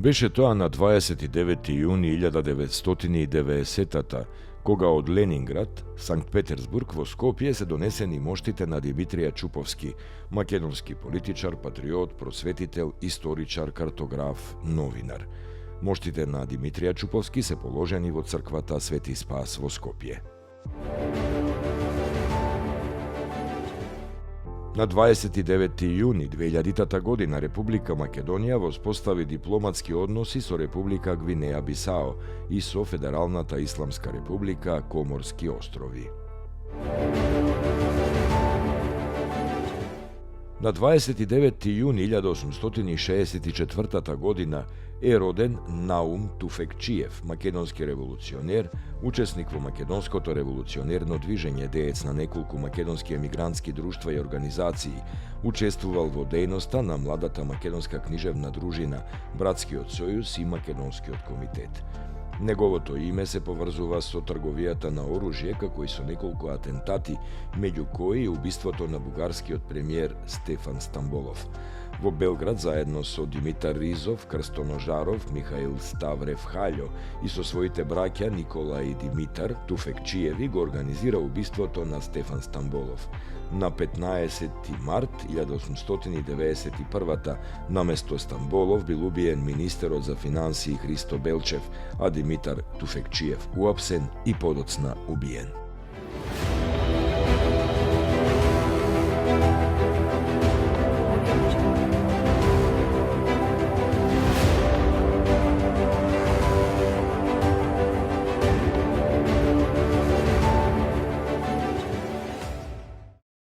Беше тоа на 29. јуни 1990 кога од Ленинград, Санкт Петерсбург во Скопје се донесени моштите на Димитрија Чуповски, македонски политичар, патриот, просветител, историчар, картограф, новинар. Моштите на Димитрија Чуповски се положени во црквата Свети Спас во Скопје. На 29. јуни 2000 година Република Македонија воспостави дипломатски односи со Република Гвинеја Бисао и со Федералната Исламска република Коморски острови. На 29. јуни 1864 година е роден Наум Туфекчиев, македонски револуционер, учесник во македонското револуционерно движење, деец на неколку македонски емигрантски друштва и организации, учествувал во дејноста на младата македонска книжевна дружина, Братскиот сојуз и Македонскиот комитет. Неговото име се поврзува со трговијата на оружје, како и со неколку атентати, меѓу кои и убиството на бугарскиот премиер Стефан Стамболов. Во Белград заедно со Димитар Ризов, Крстоножаров, Михаил Ставрев Хаљо и со своите браќа Никола и Димитар Туфекчиеви го организира убиството на Стефан Стамболов. На 15 март 1891 наместо Стамболов бил убиен министерот за финансии Христо Белчев, а Димитар Туфекчиев уапсен и подоцна убиен.